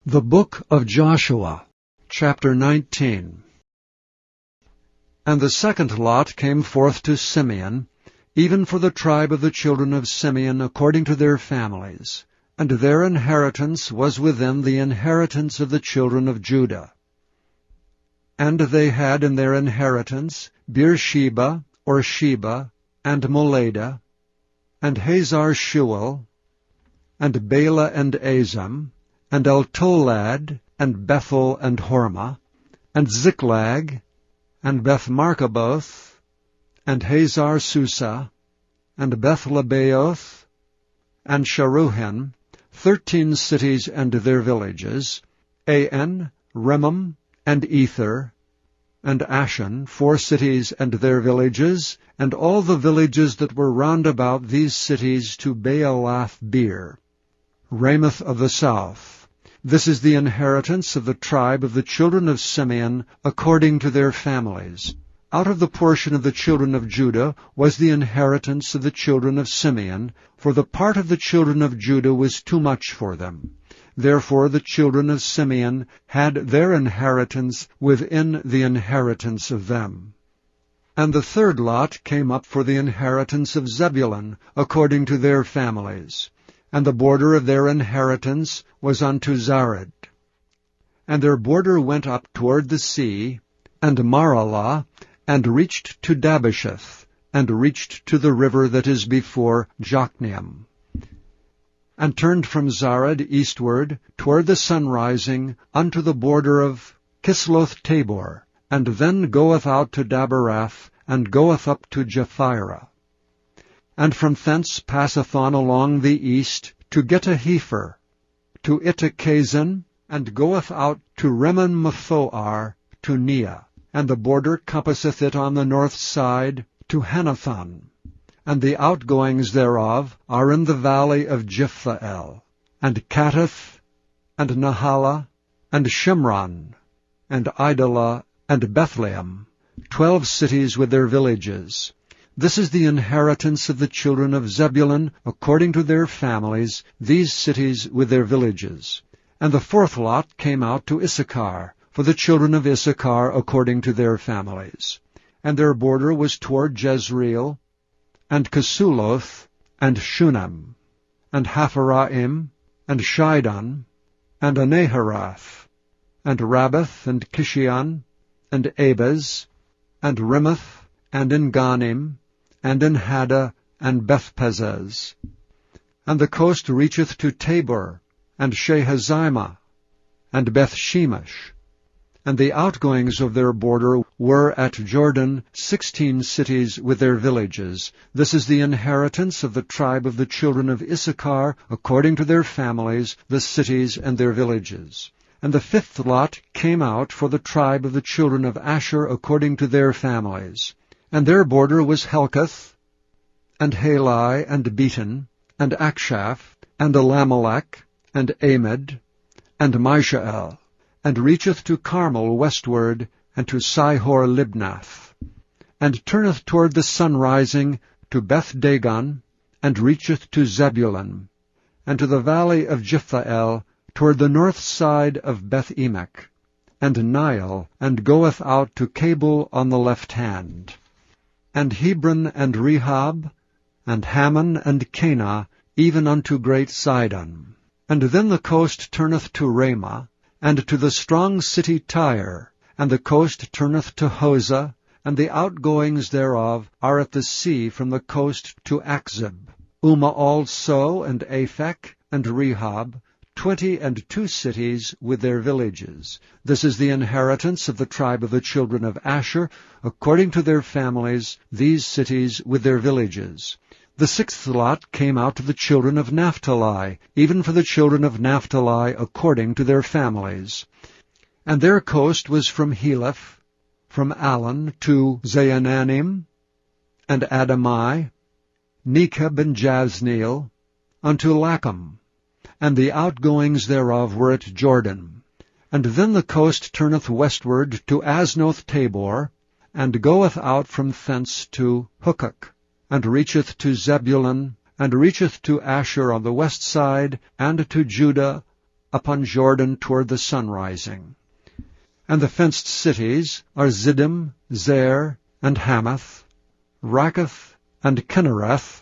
The Book of Joshua, chapter 19. And the second lot came forth to Simeon, even for the tribe of the children of Simeon according to their families, and their inheritance was within the inheritance of the children of Judah. And they had in their inheritance Beersheba, or Sheba, and Moladah, and Hazar Shual, and Bela and Azam, and Eltolad, and Bethel and Hormah, and Ziklag, and Beth-Marcaboth, and Hazar Susa, and Beth-Lebaoth, and Sharuhen, 13 cities and their villages, An, Rimmon, and Ether, and Ashan, 4 cities and their villages, and all the villages that were round about these cities to Baalath-beer, Ramoth of the south. This is the inheritance of the tribe of the children of Simeon according to their families. Out of the portion of the children of Judah was the inheritance of the children of Simeon, for the part of the children of Judah was too much for them. Therefore the children of Simeon had their inheritance within the inheritance of them. And the third lot came up for the inheritance of Zebulun according to their families. And the border of their inheritance was unto Zared. And their border went up toward the sea, and Maralah, and reached to Dabbesheth, and reached to the river that is before Jokneam, and turned from Zared eastward toward the sunrising unto the border of Kisloth-Tabor, and then goeth out to Daberath, and goeth up to Japhirah. And from thence passeth on along the east to Gittahepher, to Ittachazan, and goeth out to Rimmon-Methoar, to Neah. And the border compasseth it on the north side to Hanathon. And the outgoings thereof are in the valley of Jiphthahel, and Katteth, and Nahalah, and Shimron, and Idalah, and Bethlehem, 12 cities with their villages. This is the inheritance of the children of Zebulun according to their families, these cities with their villages. And the fourth lot came out to Issachar, for the children of Issachar according to their families. And their border was toward Jezreel, and Kesuloth, and Shunem, and Hapharaim, and Shidon, and Anaharath, and Rabbath, and Kishion, and Abez, and Rimoth, and Enganim, and in Haddah, and Bethpazez. And the coast reacheth to Tabor, and Shehazimah, and Bethshemesh. And the outgoings of their border were at Jordan 16 cities with their villages. This is the inheritance of the tribe of the children of Issachar, according to their families, the cities and their villages. And the fifth lot came out for the tribe of the children of Asher, according to their families. And their border was Helkath, and Halai, and Beton, and Akshaph, and Elamelech, and Amid, and Mishael, and reacheth to Carmel westward, and to Sihor-Libnath, and turneth toward the sunrising to Beth-Dagon, and reacheth to Zebulun, and to the valley of Jiphthahel, toward the north side of Beth-Emek, and Nile, and goeth out to Cabul on the left hand. And Hebron, and Rehob, and Hammon, and Cana, even unto great Sidon. And then the coast turneth to Ramah, and to the strong city Tyre, and the coast turneth to Hosah, and the outgoings thereof are at the sea from the coast to Achzib. Umah also, and Aphek, and Rehob, 22 cities with their villages. This is the inheritance of the tribe of the children of Asher, according to their families, these cities with their villages. The sixth lot came out to the children of Naphtali, even for the children of Naphtali according to their families. And their coast was from Heleph, from Alon to Zaananim, and Adamai, Nekeb and Jazneel, unto Lacham. And the outgoings thereof were at Jordan. And then the coast turneth westward to Aznoth-Tabor, and goeth out from thence to Hukkok, and reacheth to Zebulun, and reacheth to Asher on the west side, and to Judah upon Jordan toward the sunrising. And the fenced cities are Ziddim, Zer, and Hamath, Rakkath, and Kinnereth,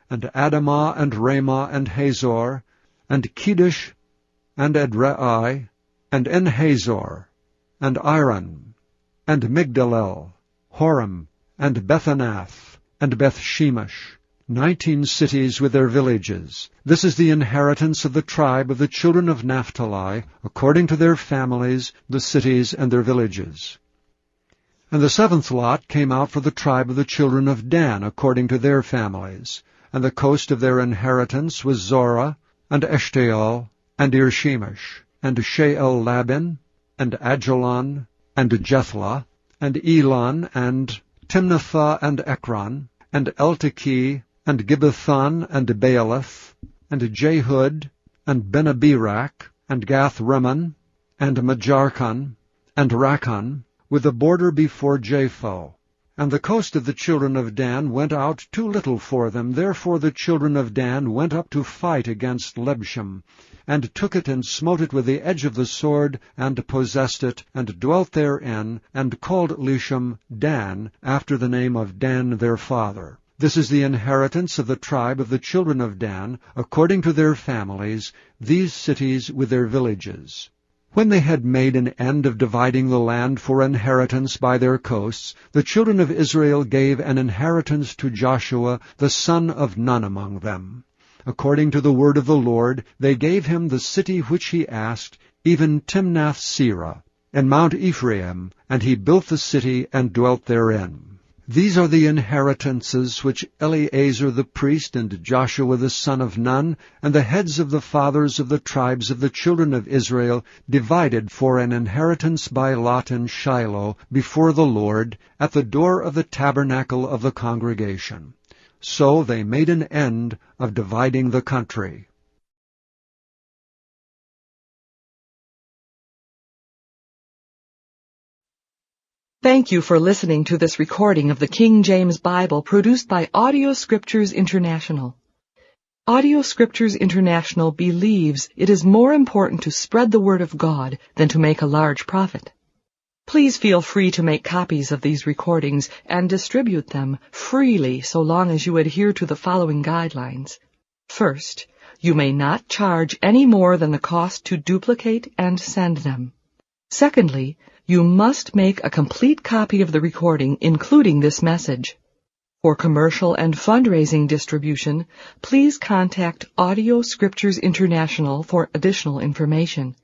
and Adamah, and Ramah, and Hazor, and Kedesh, and Edrei, and En-Hazor, and Iron, and Migdalel, Horem, and Bethanath, and Beth-Shemesh, 19 cities with their villages. This is the inheritance of the tribe of the children of Naphtali, according to their families, the cities and their villages. And the 7th lot came out for the tribe of the children of Dan, according to their families. And the coast of their inheritance was Zorah, and Eshtaol, and Ir-shemesh, and She'el-Labin, and Ajalon, and Jethlah, and Elon, and Timnathah, and Ekron, and Eltekeh, and Gibbethon, and Baalath, and Jehud, and Benabirak, and Gath-Rimmon, and Majarkon, and Rakkon, with the border before Japho. And the coast of the children of Dan went out too little for them. Therefore the children of Dan went up to fight against Lebshem, and took it and smote it with the edge of the sword, and possessed it, and dwelt therein, and called Leshem Dan, after the name of Dan their father. This is the inheritance of the tribe of the children of Dan, according to their families, these cities with their villages. When they had made an end of dividing the land for inheritance by their coasts, the children of Israel gave an inheritance to Joshua, the son of Nun among them. According to the word of the Lord, they gave him the city which he asked, even Timnath-Serah, and Mount Ephraim, and he built the city and dwelt therein. These are the inheritances which Eleazar the priest and Joshua the son of Nun and the heads of the fathers of the tribes of the children of Israel divided for an inheritance by lot in Shiloh before the Lord at the door of the tabernacle of the congregation. So they made an end of dividing the country. Thank you for listening to this recording of the King James Bible produced by Audio Scriptures International. Audio Scriptures International believes it is more important to spread the Word of God than to make a large profit. Please feel free to make copies of these recordings and distribute them freely so long as you adhere to the following guidelines. First, you may not charge any more than the cost to duplicate and send them. Secondly, you must make a complete copy of the recording, including this message. For commercial and fundraising distribution, please contact Audio Scriptures International for additional information.